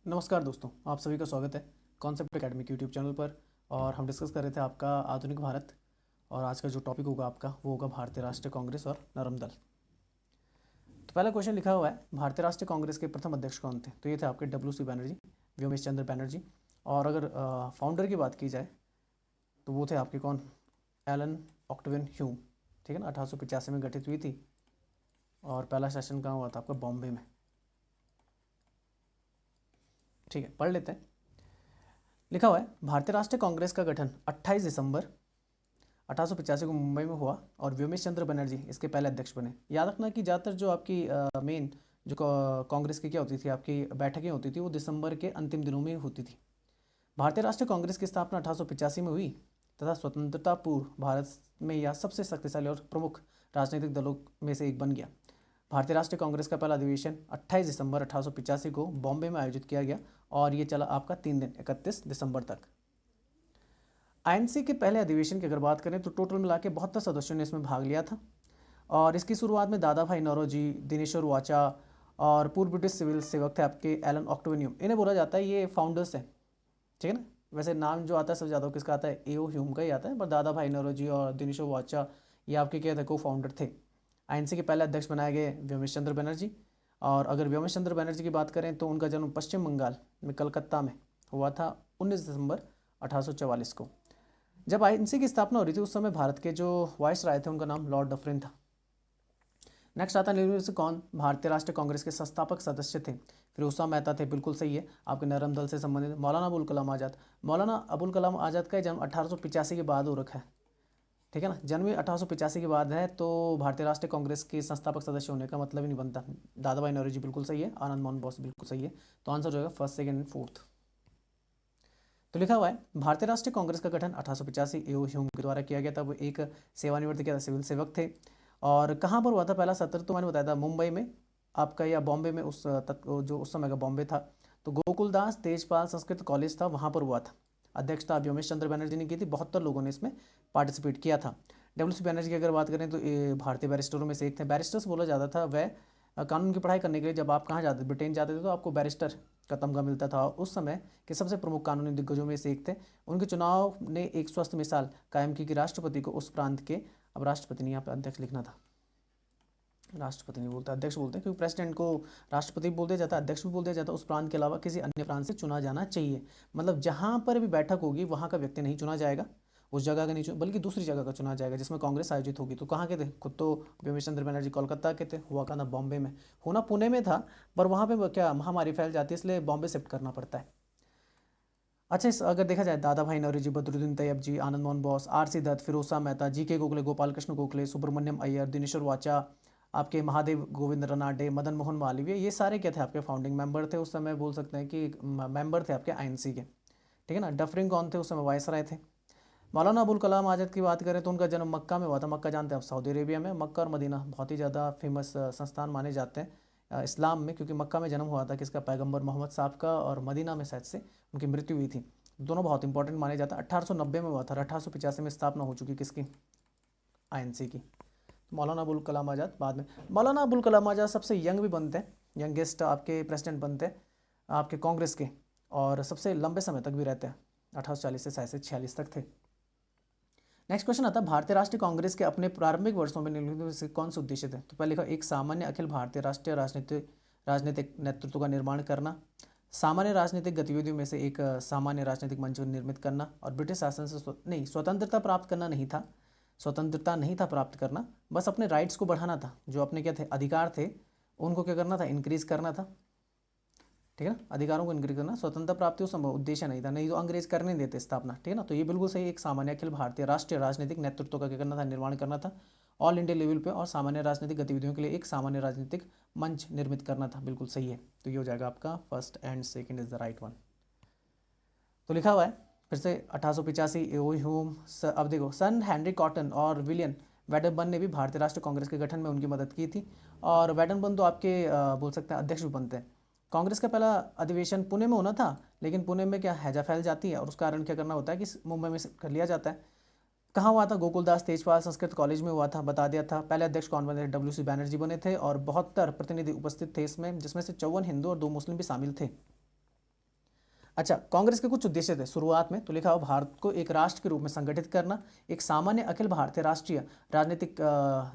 नमस्कार दोस्तों, आप सभी का स्वागत है कॉन्सेप्ट एकेडमी के यूट्यूब चैनल पर। और हम डिस्कस कर रहे थे आपका आधुनिक भारत। और आज का जो टॉपिक होगा आपका वो होगा भारतीय राष्ट्रीय कांग्रेस और नरम दल। तो पहला क्वेश्चन लिखा हुआ है, भारतीय राष्ट्रीय कांग्रेस के प्रथम अध्यक्ष कौन थे? तो ये थे आपके WC बैनर्जी, व्योमेश चंद्र बैनर्जी। और अगर फाउंडर की बात की जाए तो वो थे आपके कौन? Allan Octavian Hume. ठीक है ना, 1885 में गठित हुई थी और पहला सेशन कहाँ हुआ था आपका? बॉम्बे में। ठीक है, पढ़ लेते हैं। लिखा हुआ है, भारतीय राष्ट्रीय कांग्रेस का गठन 28 दिसंबर 1885 को मुंबई में हुआ और व्योमेश चंद्र बनर्जी इसके पहले अध्यक्ष बने। याद रखना कि ज़्यादातर जो आपकी मेन जो कांग्रेस की क्या होती थी, आपकी बैठकें होती थी, वो दिसंबर के अंतिम दिनों में होती थी। भारतीय राष्ट्रीय कांग्रेस की स्थापना 1885 में हुई तथा स्वतंत्रता पूर्व भारत में यह सबसे शक्तिशाली और प्रमुख राजनीतिक दलों में से एक बन गया। भारतीय राष्ट्रीय कांग्रेस का पहला अधिवेशन 28 दिसंबर 1885 को बॉम्बे में आयोजित किया गया और ये चला आपका 3 दिन, 31 दिसंबर तक। आईएनसी के पहले अधिवेशन की अगर बात करें तो टोटल मिला के 72 सदस्यों ने इसमें भाग लिया था। और इसकी शुरुआत में दादा भाई नौरोजी, दिनेश्वर वाचा और पूर्व ब्रिटिश सिविल सेवक थे आपके एलन ऑक्टेवियन। इन्हें बोला जाता है ये फाउंडर्स हैं। ठीक है ना, वैसे नाम जो आता है सबसे ज़्यादा किसका आता है? एओ ह्यूम का ही आता है, पर दादा भाई नौरोजी और दिनेश्वर वाचा ये आपके क्या थे? को फाउंडर थे। आईएनसी के पहले अध्यक्ष बनाए गए व्योमेश चंद्र बनर्जी। और अगर व्योमेश चंद्र बनर्जी की बात करें तो उनका जन्म पश्चिम बंगाल में कलकत्ता में हुआ था 19 दिसंबर 1844 को। जब आईएनसी की स्थापना हो रही थी उस समय भारत के जो वाइस राय थे उनका नाम लॉर्ड डफरिन था। नेक्स्ट आता है निम्नलिखित में से कौन भारतीय राष्ट्रीय कांग्रेस के संस्थापक सदस्य थे? फिरोजशाह मेहता थे, बिल्कुल सही है, आपके नरम दल से संबंधित। मौलाना अबुल कलाम आज़ाद। मौलाना अबुल कलाम आज़ाद का जन्म 1885 के बाद हो रखा है। ठीक है ना, जन्म 1885 के बाद है, तो भारतीय राष्ट्रीय कांग्रेस के संस्थापक सदस्य होने का मतलब ही नहीं बनता। दादा भाई नौरोजी बिल्कुल सही है, आनंद मोहन बोस बिल्कुल सही है। तो आंसर हो जाएगा फर्स्ट, सेकंड एंड फोर्थ। तो लिखा हुआ है, भारतीय राष्ट्रीय कांग्रेस का गठन 1885 एओ ह्यूम के द्वारा किया गया था। वो एक सेवानिवृत्त क्या था? सिविल सेवक थे। और कहाँ पर हुआ था पहला सत्र? तो मैंने बताया था मुंबई में आपका, या बॉम्बे में, उस तक जो उस समय का बॉम्बे था। तो गोकुलदास तेजपाल संस्कृत कॉलेज था, वहाँ पर हुआ था। अध्यक्षता व्योमेश चंद्र बनर्जी ने की थी। 72 लोगों ने इसमें पार्टिसिपेट किया था। WC बैनर्जी की अगर बात करें तो ये भारतीय बैरिस्टरों में से एक थे। बैरिस्टर्स बोला जाता था। वह कानून की पढ़ाई करने के लिए जब आप कहाँ जाते थे, ब्रिटेन जाते थे, तो आपको बैरिस्टर का तमगा मिलता था। उस समय के सबसे प्रमुख कानूनी दिग्गजों में से एक थे। उनके चुनाव ने एक स्वस्थ मिसाल कायम की कि राष्ट्रपति को उस प्रांत के, अब राष्ट्रपति नहीं, यहाँ पे अध्यक्ष लिखना था, राष्ट्रपति नहीं बोलते, अध्यक्ष बोलते हैं, क्योंकि प्रेसिडेंट को राष्ट्रपति भी बोल दिया जाता है, अध्यक्ष भी बोल दिया जाता है। उस प्रांत के अलावा किसी अन्य प्रांत से चुना जाना चाहिए। मतलब जहाँ पर भी बैठक होगी वहाँ का व्यक्ति नहीं चुना जाएगा, उस जगह का नहीं चुना, बल्कि दूसरी जगह का चुना जाएगा जिसमें कांग्रेस आयोजित होगी। तो कहाँ के थे? खुद तो व्योमेश चंद्र बनर्जी कोलकाता के थे, हुआ का ना बॉम्बे में, होना पुणे में था, पर वहाँ पे क्या महामारी फैल जाती है, इसलिए बॉम्बे शिफ्ट करना पड़ता है। अच्छा, इस अगर देखा जाए, दादा भाई नौरोजी, बदरुद्दीन तैयब जी, आनंद मोहन बोस, RC दत्त, फिरोजशाह मेहता, GK गोखले, गोपाल कृष्ण गोखले, सुब्रमण्यम अय्यर, दिनेश्वर वाचा, आपके महादेव गोविंद रनाडे, मदन मोहन मालवीय, ये सारे क्या थे? आपके फाउंडिंग मेंबर थे। उस समय बोल सकते हैं कि मेंबर थे आपके आईएनसी के। ठीक है ना। डफरिन कौन थे? उस समय वायसराय थे। मौलाना अबुल कलाम आज़ाद की बात करें तो उनका जन्म मक्का में हुआ था। मक्का जानते हैं आप, सऊदी अरेबिया में। मक्का और मदीना बहुत ही ज़्यादा फेमस संस्थान माने जाते हैं इस्लाम में, क्योंकि मक्का में जन्म हुआ था किसका? पैगंबर मोहम्मद साहब का। और मदीना में शायद से उनकी मृत्यु हुई थी। दोनों बहुत इंपॉर्टेंट माने जाते हैं। 1890 में हुआ था, 1885 में स्थापना हो चुकी किसकी? आईएनसी की। तो मौलाना अबुल कलाम आज़ाद बाद में। मौलाना अबुल कलाम आज़ाद सबसे यंग भी बनते हैं, यंगेस्ट आपके प्रेसिडेंट बनते हैं आपके कांग्रेस के, और सबसे लंबे समय तक भी रहते हैं। 1840 से शायद से 46 तक थे। नेक्स्ट क्वेश्चन आता है, भारतीय राष्ट्रीय कांग्रेस के अपने प्रारंभिक वर्षों में निम्नलिखित में से कौन से उद्देश्य थे? तो पहले लिखा, एक सामान्य अखिल भारतीय राष्ट्रीय राजनीतिक नेतृत्व का निर्माण करना, सामान्य राजनीतिक गतिविधियों में से एक सामान्य राजनीतिक मंच निर्मित करना, और ब्रिटिश शासन से नहीं, स्वतंत्रता प्राप्त करना नहीं था, स्वतंत्रता नहीं था प्राप्त करना, बस अपने राइट्स को बढ़ाना था। जो अपने क्या थे? अधिकार थे, उनको क्या करना था? इंक्रीज करना था। ठीक है ना, अधिकारों को इंक्रीज करना। स्वतंत्रता प्राप्ति उस समय उद्देश्य नहीं था, नहीं तो अंग्रेज करने देते स्थापना। ठीक है ना, तो ये बिल्कुल सही। एक सामान्य अखिल भारतीय राष्ट्रीय राजनीतिक नेतृत्व का क्या करना था? निर्माण करना था ऑल इंडिया लेवल पे, और सामान्य राजनीतिक गतिविधियों के लिए एक सामान्य राजनीतिक मंच निर्मित करना था। बिल्कुल सही है, तो ये हो जाएगा आपका first and second is the right one. तो लिखा हुआ है फिर से 1885 ह्यूम। अब देखो, सन हेनरी कॉटन और विलियम वेडरबर्न ने भी भारतीय राष्ट्रीय कांग्रेस के गठन में उनकी मदद की थी। और वेडरबर्न तो आपके बोल सकते हैं अध्यक्ष भी बनते हैं। कांग्रेस का पहला अधिवेशन पुणे में होना था, लेकिन पुणे में क्या हैजा फैल जाती है, और उस कारण क्या करना होता है कि मुंबई में कर लिया जाता है। कहाँ हुआ था? गोकुलदास तेजपाल संस्कृत कॉलेज में हुआ था, बता दिया था। पहले अध्यक्ष कौन बने? WC बैनर्जी बने थे, और 72 प्रतिनिधि उपस्थित थे इसमें, जिसमें से 54 हिंदू और 2 मुस्लिम भी शामिल थे। अच्छा, कांग्रेस के कुछ उद्देश्य थे शुरुआत में, तो लिखा हो भारत को एक राष्ट्र के रूप में संगठित करना, एक सामान्य अखिल भारतीय राष्ट्रीय राजनीतिक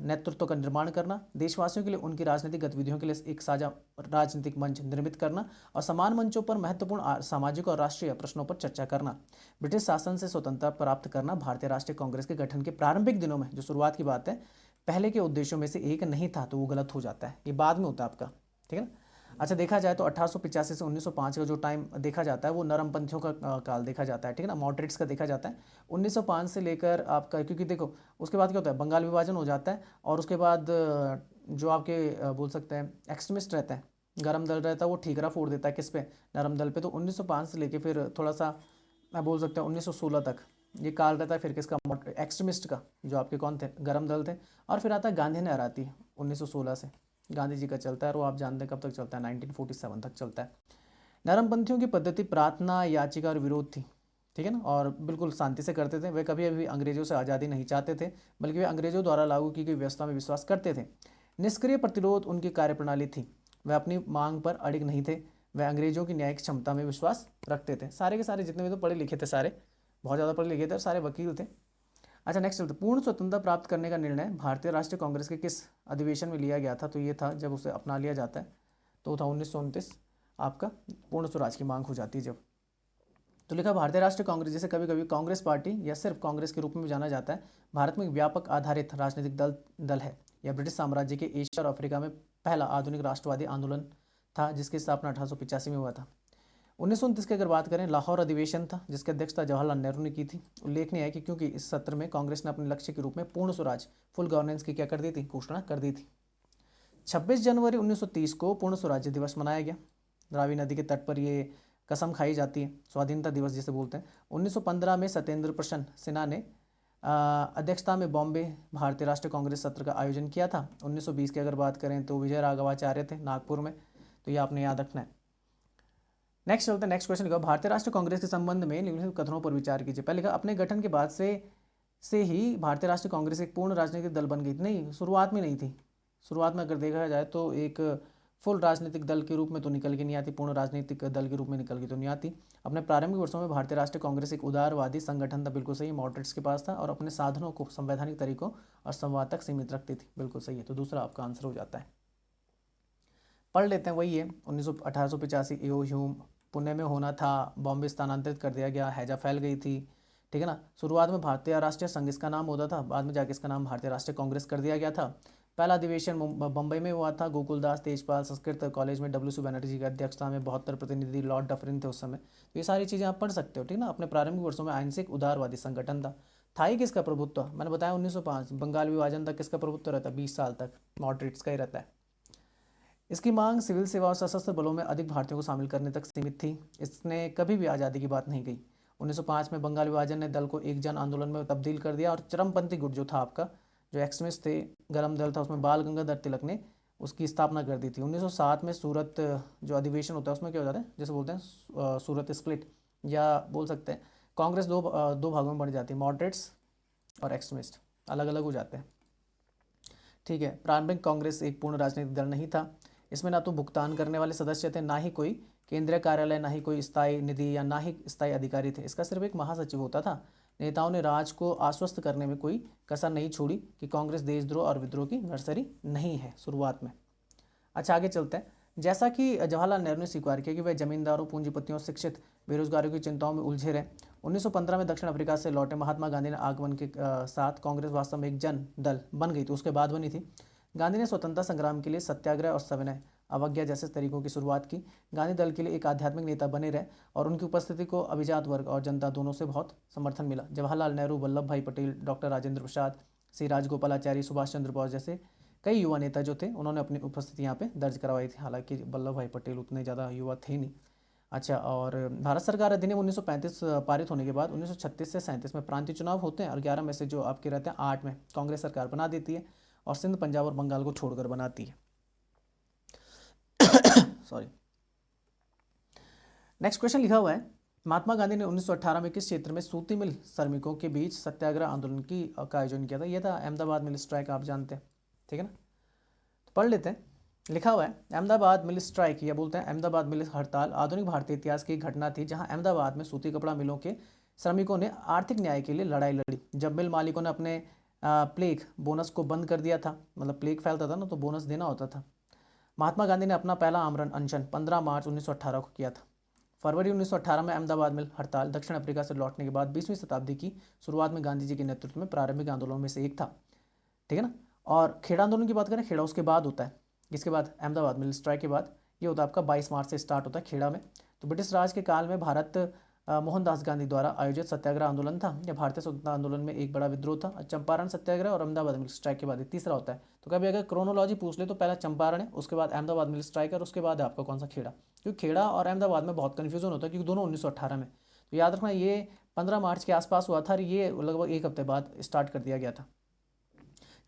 नेतृत्व का निर्माण करना, देशवासियों के लिए उनकी राजनीतिक गतिविधियों के लिए एक साझा राजनीतिक मंच निर्मित करना और समान मंचों पर महत्वपूर्ण सामाजिक और राष्ट्रीय प्रश्नों पर चर्चा करना। ब्रिटिश शासन से स्वतंत्रता प्राप्त करना भारतीय राष्ट्रीय कांग्रेस के गठन के प्रारंभिक दिनों में, जो शुरुआत की बात है, पहले के उद्देश्यों में से एक नहीं था, तो वो गलत हो जाता है, ये बाद में होता है आपका, ठीक है ना। अच्छा, देखा जाए तो 1885 से 1905 का जो टाइम देखा जाता है वो नरमपंथियों का काल देखा जाता है, ठीक है ना, मॉडरेट्स का देखा जाता है। 1905 से लेकर आपका, क्योंकि देखो उसके बाद क्या होता है, बंगाल विभाजन हो जाता है और उसके बाद जो आपके बोल सकते हैं एक्सट्रीमिस्ट रहते हैं, गरम दल रहता है, वो ठीकरा फोड़ देता है किस पे, नरम दल पे। तो 1905 से लेके फिर थोड़ा सा मैं बोल सकता हूँ 1916 तक ये काल रहता है फिर किसका, एक्सट्रीमिस्ट का, जो आपके कौन थे, गरम दल थे। और फिर आता है गांधी नहर आती है 1916 से, गांधी जी का चलता है और वो आप जानते हैं कब तक चलता है, 1947 तक चलता है। नरमपंथियों की पद्धति प्रार्थना, याचिका और विरोध थी, ठीक है ना, और बिल्कुल शांति से करते थे। वे कभी अभी अंग्रेजों से आज़ादी नहीं चाहते थे, बल्कि वे अंग्रेजों द्वारा लागू की गई व्यवस्था में विश्वास करते थे। निष्क्रिय प्रतिरोध उनकी कार्यप्रणाली थी, वे अपनी मांग पर अड़िग नहीं थे, वे अंग्रेजों की न्यायिक क्षमता में विश्वास रखते थे। सारे के सारे जितने भी तो पढ़े लिखे थे, सारे बहुत ज़्यादा पढ़े लिखे थे और सारे वकील थे। अच्छा, नेक्स्ट चलते, पूर्ण स्वतंत्रता प्राप्त करने का निर्णय भारतीय राष्ट्रीय कांग्रेस के किस अधिवेशन में लिया गया था, तो ये था जब उसे अपना लिया जाता है, तो था 1929, आपका पूर्ण स्वराज की मांग हो जाती है जब। तो लिखा भारतीय राष्ट्रीय कांग्रेस, जिसे कभी कभी कांग्रेस पार्टी या सिर्फ कांग्रेस के रूप में भी जाना जाता है, भारत में एक व्यापक आधारित राजनीतिक दल है। यह ब्रिटिश साम्राज्य के एशिया और अफ्रीका में पहला आधुनिक राष्ट्रवादी आंदोलन था, जिसकी स्थापना 1885 में हुआ था। 1929 की अगर बात करें, लाहौर अधिवेशन था जिसकी अध्यक्षता जवाहरलाल नेहरू ने की थी। उल्लेखनीय है कि क्योंकि इस सत्र में कांग्रेस ने अपने लक्ष्य के रूप में पूर्ण स्वराज, फुल गवर्नेंस की क्या कर दी थी, घोषणा कर दी थी। 26 जनवरी 1930 को पूर्ण स्वराज्य दिवस मनाया गया। रावी नदी के तट पर ये कसम खाई जाती है, स्वाधीनता दिवस जिसे बोलते हैं। 1915 में सत्येंद्र प्रसन्न सिन्हा ने अध्यक्षता में बॉम्बे भारतीय राष्ट्रीय कांग्रेस सत्र का आयोजन किया था। 1920 की अगर बात करें तो विजय राघवाचार्य थे नागपुर में, तो ये आपने याद रखना है। नेक्स्ट चलते हैं, नेक्स्ट क्वेश्चन लिखा, भारतीय राष्ट्रीय कांग्रेस के संबंध में निम्नलिखित कथनों पर विचार कीजिए। पहले लिखा, अपने गठन के बाद से ही भारतीय राष्ट्रीय कांग्रेस एक पूर्ण राजनीतिक दल बन गई थी। नहीं, शुरुआत में नहीं थी। शुरुआत में अगर देखा जाए तो एक फुल राजनीतिक दल के रूप में तो निकल के नहीं आती, पूर्ण राजनीतिक दल के रूप में निकल के तो नहीं आती। अपने प्रारंभिक वर्षों में भारतीय राष्ट्रीय कांग्रेस एक उदारवादी संगठन था, बिल्कुल सही, मॉडरेट्स के पास था, और अपने साधनों को संवैधानिक तरीकों और संवाद तक सीमित रखती थी, बिल्कुल सही है। तो दूसरा आपका आंसर हो जाता है। पढ़ लेते हैं, वही है 1885 ईओ ह्यूम पुणे में होना था, बॉम्बे स्थानांतरित कर दिया गया, हैजा फैल गई थी, ठीक है ना। शुरुआत में भारतीय राष्ट्रीय संघ इसका नाम होता था, बाद में जाके इसका नाम भारतीय राष्ट्रीय कांग्रेस कर दिया गया था। पहला अधिवेशन बम्बई में हुआ था, गोकुलदास तेजपाल संस्कृत कॉलेज में WC बनर्जी की अध्यक्षता में 72 प्रतिनिधि लॉर्ड डफरिन थे उस समय। तो ये सारी चीज़ें आप पढ़ सकते हो, ठीक ना। अपने प्रारंभिक वर्षों में आंशिक उदारवादी संगठन था। ही किसका प्रभुत्व, मैंने बताया 1905, बंगाल विभाजन तक किसका प्रभुत्व रहता है, 20 साल तक मॉडरेट्स का ही रहता है। इसकी मांग सिविल सेवा और सशस्त्र बलों में अधिक भारतीयों को शामिल करने तक सीमित थी। इसने कभी भी आज़ादी की बात नहीं कही। 1905 में बंगाल विभाजन ने दल को एक जन आंदोलन में तब्दील कर दिया और चरमपंथी गुट जो था आपका, जो एक्सट्रीमिस्ट थे, गरम दल था, उसमें बाल गंगाधर तिलक ने उसकी स्थापना कर दी थी। 1907 में सूरत जो अधिवेशन होता है उसमें क्या हो जाता है, जैसे बोलते हैं सूरत स्प्लिट, या बोल सकते हैं कांग्रेस दो भागों में बढ़ जाती है, मॉडरेट्स और एक्सट्रीमिस्ट अलग अलग हो जाते हैं, ठीक है। प्रारंभिक कांग्रेस एक पूर्ण राजनीतिक दल नहीं था। इसमें ना तो भुगतान करने वाले सदस्य थे, ना ही कोई केंद्रीय कार्यालय, ना ही कोई स्थायी निधि या ना ही स्थायी अधिकारी थे। इसका सिर्फ एक महासचिव होता था। नेताओं ने राज को आश्वस्त करने में कोई कसर नहीं छोड़ी कि कांग्रेस देशद्रोह और विद्रोह की नर्सरी नहीं है शुरुआत में। अच्छा, आगे चलते हैं। जैसा कि जवाहरलाल नेहरू ने स्वीकार किया कि वह जमींदारों, पूंजीपतियों, शिक्षित बेरोजगारों की चिंताओं में उलझे रहे, 1915 में दक्षिण अफ्रीका से लौटे महात्मा गांधी ने आगमन के साथ कांग्रेस वास्तव में एक जन दल बन गई थी, उसके बाद बनी थी। गांधी ने स्वतंत्रता संग्राम के लिए सत्याग्रह और सविनय अवज्ञा जैसे तरीकों की शुरुआत की। गांधी दल के लिए एक आध्यात्मिक नेता बने रहे और उनकी उपस्थिति को अभिजात वर्ग और जनता दोनों से बहुत समर्थन मिला। जवाहरलाल नेहरू, वल्लभ भाई पटेल, डॉक्टर राजेंद्र प्रसाद, सी राजगोपालाचारी, सुभाष चंद्र बोस जैसे कई युवा नेता जो थे, उन्होंने अपनी उपस्थिति यहाँ पे दर्ज करवाई थी। हालांकि वल्लभ भाई पटेल उतने ज़्यादा युवा थे नहीं। अच्छा, और भारत सरकार अधिनियम 1935 पारित होने के बाद 1936 से 37 में प्रांतीय चुनाव होते हैं और 11 में से जो आपके रहते हैं 8 में कांग्रेस सरकार बना देती है और सिंध, पंजाब और बंगाल को छोड़कर बनाती है। सॉरी। नेक्स्ट क्वेश्चन लिखा हुआ है, महात्मा गांधी ने 1918 में किस क्षेत्र में सूती मिल श्रमिकों के बीच सत्याग्रह आंदोलन का आयोजन किया था? यह था अहमदाबाद मिल स्ट्राइक, आप जानते हैं, ठीक है ना। तो पढ़ लेते हैं। लिखा हुआ है अहमदाबाद मिल स्ट्राइक, या बोलते हैं अहमदाबाद मिल हड़ताल आधुनिक भारतीय इतिहास की एक घटना थी जहां अहमदाबाद में सूती कपड़ा मिलों के श्रमिकों ने आर्थिक न्याय के लिए लड़ाई लड़ी। जब मिल मालिकों ने अपने प्लेग बोनस को बंद कर दिया था, मतलब प्लेग फैलता था ना तो बोनस देना होता था। महात्मा गांधी ने अपना पहला आमरण अनशन 15 मार्च 1918 को किया था। फरवरी 1918 में अहमदाबाद मिल हड़ताल दक्षिण अफ्रीका से लौटने के बाद 20वीं शताब्दी की शुरुआत में गांधी जी के नेतृत्व में प्रारंभिक आंदोलनों में से एक था। ठीक है ना। और खेड़ा आंदोलन की बात करें, खेड़ा उसके बाद होता है, इसके बाद अहमदाबाद मिल स्ट्राइक के बाद ये होता है आपका 22 मार्च से स्टार्ट होता है खेड़ा में। तो ब्रिटिश राज के काल में भारत मोहनदास गांधी द्वारा आयोजित सत्याग्रह आंदोलन था। यह भारतीय स्वतंत्रता आंदोलन में एक बड़ा विद्रोह था। चंपारण सत्याग्रह और अहमदाबाद मिल स्ट्राइक के बाद ये तीसरा होता है। तो कभी अगर क्रोनोलॉजी पूछ ले तो पहला चंपारण है, उसके बाद अहमदाबाद मिल स्ट्राइक और उसके बाद है आपका कौन सा खेड़ा, क्योंकि खेड़ा और अहमदाबाद में बहुत कन्फ्यूजन होता है क्योंकि दोनों 1918 में। तो याद रखना ये 15 मार्च के आसपास हुआ था और ये लगभग एक हफ्ते बाद स्टार्ट कर दिया गया था।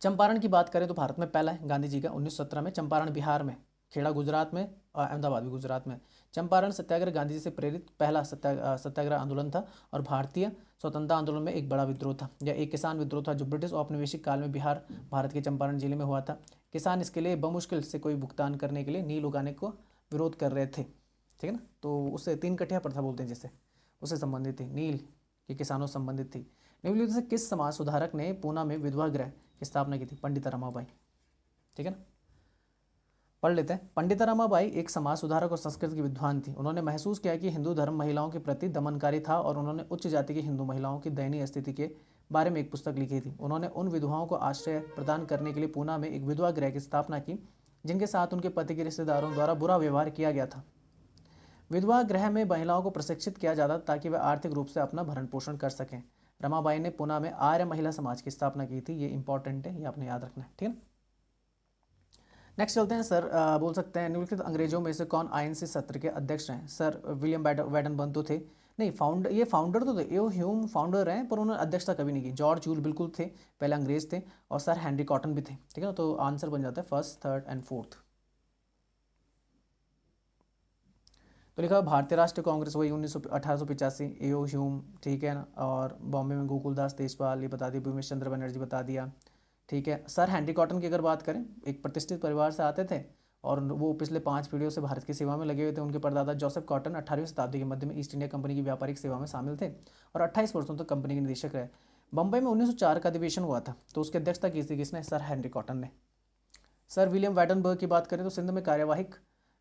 चंपारण की बात करें तो भारत में पहला है गांधी जी का 1917 में, चंपारण बिहार में, खेड़ा गुजरात में और अहमदाबाद भी गुजरात में। चंपारण सत्याग्रह गांधी जी से प्रेरित पहला सत्याग्रह आंदोलन था और भारतीय स्वतंत्रता आंदोलन में एक बड़ा विद्रोह था। यह एक किसान विद्रोह था जो ब्रिटिश औपनिवेशिक काल में बिहार भारत के चंपारण जिले में हुआ था। किसान इसके लिए बमुश्किल से कोई भुगतान करने के लिए नील उगाने को विरोध कर रहे थे। ठीक है ना। तो उससे 3 कठिया प्रथा बोलते हैं जिससे उससे संबंधित थी, नील के किसानों से संबंधित थी। निम्नलिखित से किस समाज सुधारक ने पूना में विधवा गृह की स्थापना की थी? पंडित रमाबाई। ठीक है ना। पढ़ लेते हैं। पंडित रमाबाई एक समाज सुधारक और संस्कृत की विद्वान थी। उन्होंने महसूस किया कि हिंदू धर्म महिलाओं के प्रति दमनकारी था और उन्होंने उच्च जाति की हिंदू महिलाओं की दयनीय स्थिति के बारे में एक पुस्तक लिखी थी। उन्होंने उन विधवाओं को आश्रय प्रदान करने के लिए पूना में एक विधवा गृह की स्थापना की जिनके साथ उनके पति के रिश्तेदारों द्वारा बुरा व्यवहार किया गया था। विधवा गृह में महिलाओं को प्रशिक्षित किया जाता ताकि वे आर्थिक रूप से अपना भरण पोषण कर सकें। रमाबाई ने पूना में आर्य महिला समाज की स्थापना की थी। ये इंपॉर्टेंट है, ये आपने याद रखना है। ठीक है। नेक्स्ट चलते हैं सर। बोल सकते हैं निम्नलिखित अंग्रेजों में से कौन आईएनसी सत्र के अध्यक्ष हैं? सर विलियम वेडनबर्न तो थे नहीं, फाउंडर तो थे, ये ह्यूम फाउंडर हैं पर उन्होंने अध्यक्षता कभी नहीं की। जॉर्ज ह्यूल बिल्कुल थे, पहले अंग्रेज थे, और सर हेनरी कॉटन भी थे। ठीक है ना। तो आंसर बन जाता है फर्स्ट, थर्ड एंड फोर्थ। तो लिखा भारतीय राष्ट्रीय कांग्रेस वही 1885, एओ ह्यूम। ठीक है ना। और बॉम्बे में गोकुलदास तेजपाल, ये बता दिया। भूमेश चंद्र बनर्जी बता दिया। ठीक है। सर हेनरी कॉटन की अगर बात करें, एक प्रतिष्ठित परिवार से आते थे और वो पिछले 5 पीढ़ियों से भारत की सेवा में लगे हुए थे। उनके परदादा जोसेफ कॉटन 18वीं शताब्दी के मध्य में ईस्ट इंडिया कंपनी की व्यापारिक सेवा में शामिल थे और 28 वर्षों तक कंपनी के निदेशक रहे। बम्बई में 1904 का अधिवेशन हुआ था तो उसकी अध्यक्षता की थी किसने? सर हेनरी कॉटन ने। सर विलियम वैडनबर्ग की बात करें तो सिंध में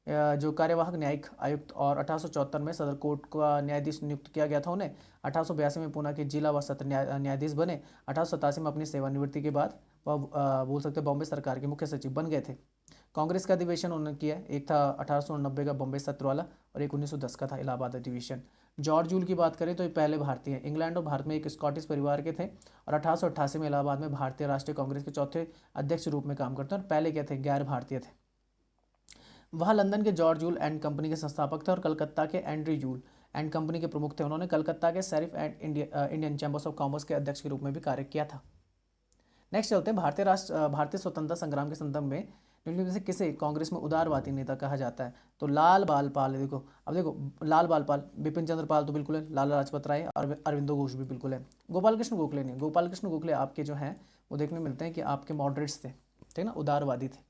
जो कार्यवाहक न्यायिक आयुक्त और 1874 में सदर कोर्ट का न्यायाधीश नियुक्त किया गया था उन्हें। 1882 में पुणे के जिला व सत्र न्यायाधीश बने। 1887 में अपनी सेवानिवृत्ति के बाद वह बोल सकते बॉम्बे सरकार के मुख्य सचिव बन गए थे। कांग्रेस का अधिवेशन उन्होंने किया, एक था 1890 का बॉम्बे सत्र वाला और एक 1910 का था इलाहाबाद अधिवेशन। जॉर्ज ह्यूल की बात करें तो ये पहले भारतीय हैं, इंग्लैंड और भारत में एक स्कॉटिश परिवार के थे और 1888 में इलाहाबाद में भारतीय राष्ट्रीय कांग्रेस के चौथे अध्यक्ष रूप में काम करते हैं और पहले क्या थे? गैर भारतीय थे। वह लंदन के जॉर्ज ह्यूल एंड कंपनी के संस्थापक थे और कलकत्ता के एंड्रयू ह्यूल एंड कंपनी के प्रमुख थे। उन्होंने कलकत्ता के sheriff and Indian chambers of commerce के अध्यक्ष के रूप में भी कार्य किया था। नेक्स्ट चलते हैं भारतीय स्वतंत्रता संग्राम के संदर्भ में निम्नलिखित से किसे कांग्रेस में उदारवादी नेता कहा जाता है? तो लाल बाल पाल। देखो लाल बाल पाल, बिपिन चंद्र पाल तो बिल्कुल है, लाला लाजपत राय और अरविंदो घोष भी बिल्कुल है। गोपाल कृष्ण गोखले नहीं, गोपाल कृष्ण गोखले आपके जो हैं वो देखने मिलते हैं कि आपके मॉडरेट्स थे, ठीक है ना, उदारवादी थे।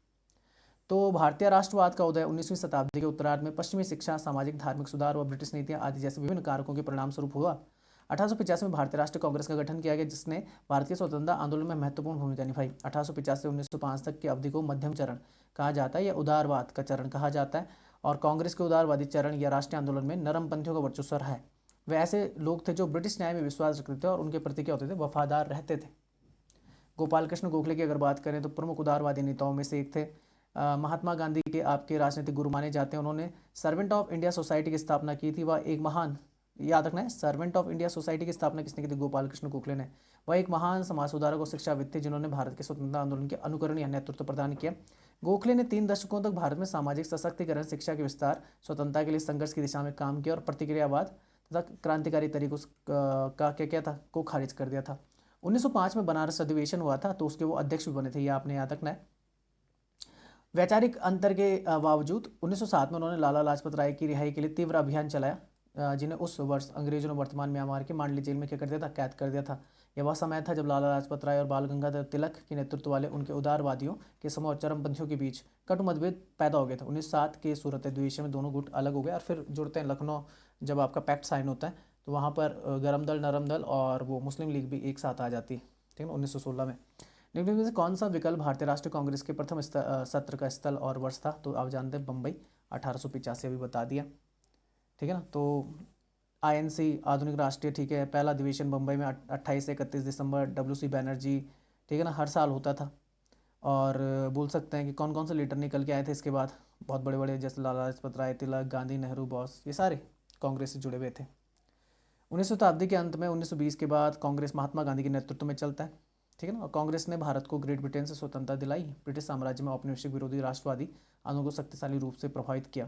तो भारतीय राष्ट्रवाद का उदय 19वीं शताब्दी के उत्तरार्ध में पश्चिमी शिक्षा, सामाजिक धार्मिक सुधार व ब्रिटिश नीतियां आदि जैसे विभिन्न कारकों के परिणाम स्वरूप हुआ। 1885 में भारतीय राष्ट्रीय कांग्रेस का गठन किया गया जिसने भारतीय स्वतंत्रता आंदोलन में महत्वपूर्ण भूमिका निभाई। 1850 से 1905 तक की अवधि को मध्यम चरण कहा जाता है या उदारवाद का चरण कहा जाता है और कांग्रेस के उदारवादी चरण या राष्ट्रीय आंदोलन में नरमपंथियों का वर्चस्व रहा है। वे ऐसे लोग थे जो ब्रिटिश न्याय में विश्वास रखते थे और उनके प्रति क्या होते थे? वफादार रहते थे। गोपाल कृष्ण गोखले की अगर बात करें तो प्रमुख उदारवादी नेताओं में से एक थे। महात्मा गांधी के आपके राजनीतिक गुरु माने जाते हैं। उन्होंने सर्वेंट ऑफ इंडिया सोसाइटी की स्थापना की थी। वह एक महान, याद रखना है, सर्वेंट ऑफ इंडिया सोसाइटी की स्थापना किसने की थी? गोपाल कृष्ण गोखले ने। वह एक महान समाज सुधारक और शिक्षाविद थे जिन्होंने भारत के स्वतंत्रता आंदोलन के अनुकरण या नेतृत्व प्रदान किया। गोखले ने 3 दशकों तक भारत में सामाजिक सशक्तिकरण, शिक्षा के विस्तार, स्वतंत्रता के लिए संघर्ष की दिशा में काम किया और प्रतिक्रियावाद तथा क्रांतिकारी तरीकों का क्या था को खारिज कर दिया था। 1905 में बनारस अधिवेशन हुआ था तो उसके वो अध्यक्ष भी बने थे, ये आपने याद रखना है। वैचारिक अंतर के बावजूद 1907 में उन्होंने लाला लाजपत राय की रिहाई के लिए तीव्र अभियान चलाया जिन्हें उस वर्ष अंग्रेजों ने वर्तमान म्यांमार के मांडली जेल में क्या कर दिया था? कैद कर दिया था। यह वह समय था जब लाला लाजपत राय और बाल गंगाधर तिलक के नेतृत्व वाले उनके उदारवादियों के समूह और चरमपंथियों के बीच कटु मतभेद पैदा हो गया था। 1907 के सूरत द्वेषी में दोनों गुट अलग हो गए और फिर जुड़ते हैं लखनऊ। जब आपका पैक्ट साइन होता है तो वहाँ पर गरम दल, नरम दल और वो मुस्लिम लीग भी एक साथ आ जाती है, ठीक है ना, 1916 में। निम्नलिखित में से कौन सा विकल्प भारतीय राष्ट्रीय कांग्रेस के प्रथम सत्र का स्थल और वर्ष था? तो आप जानते हैं बम्बई, 1885 अभी बता दिया, ठीक है ना। तो आईएनसी आधुनिक राष्ट्रीय, ठीक है, पहला अधिवेशन बम्बई में 28 से 31 दिसंबर, डब्ल्यूसी बैनर्जी, ठीक है ना, हर साल होता था। और बोल सकते हैं कि कौन कौन से लीडर निकल के आए थे इसके बाद, बहुत बड़े बड़े, जैसे लाला लाजपत राय, तिलक, गांधी, नेहरू, बोस, ये सारे कांग्रेस से जुड़े हुए थे। 19वीं शताब्दी के अंत में 1920 के बाद कांग्रेस महात्मा गांधी के नेतृत्व में चलता है, ठीक है ना। और कांग्रेस ने भारत को ग्रेट ब्रिटेन से स्वतंत्रता दिलाई, ब्रिटिश साम्राज्य में औपनिवेशिक विरोधी राष्ट्रवादी आंदोलन को शक्तिशाली रूप से प्रभावित किया।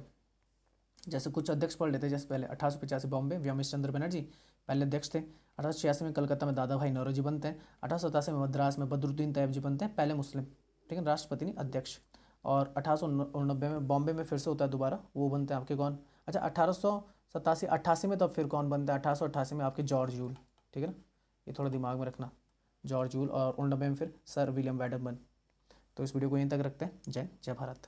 जैसे कुछ अध्यक्ष पढ़ लेते हैं। जैसे पहले 1885 बॉम्बे, व्योमेश चंद्र बनर्जी पहले अध्यक्ष थे। 1886 में कलकत्ता में दादा भाई नौरोजी बनते हैं। 1887 में मद्रास में बदरुद्दीन तैयब जी बनते हैं पहले मुस्लिम, ठीक है, राष्ट्रपति नहीं, अध्यक्ष। और 1889 में बॉम्बे में फिर से होता है दोबारा, वो बनते हैं आपके कौन, अच्छा 1887 में तब फिर कौन बनता है, 1888 में आपके जॉर्ज यूल, ठीक है ना, ये थोड़ा दिमाग में रखना, जॉर्ज यूल। और 89 में फिर सर विलियम वेडरबर्न। तो इस वीडियो को यहीं तक रखते हैं। जय भारत।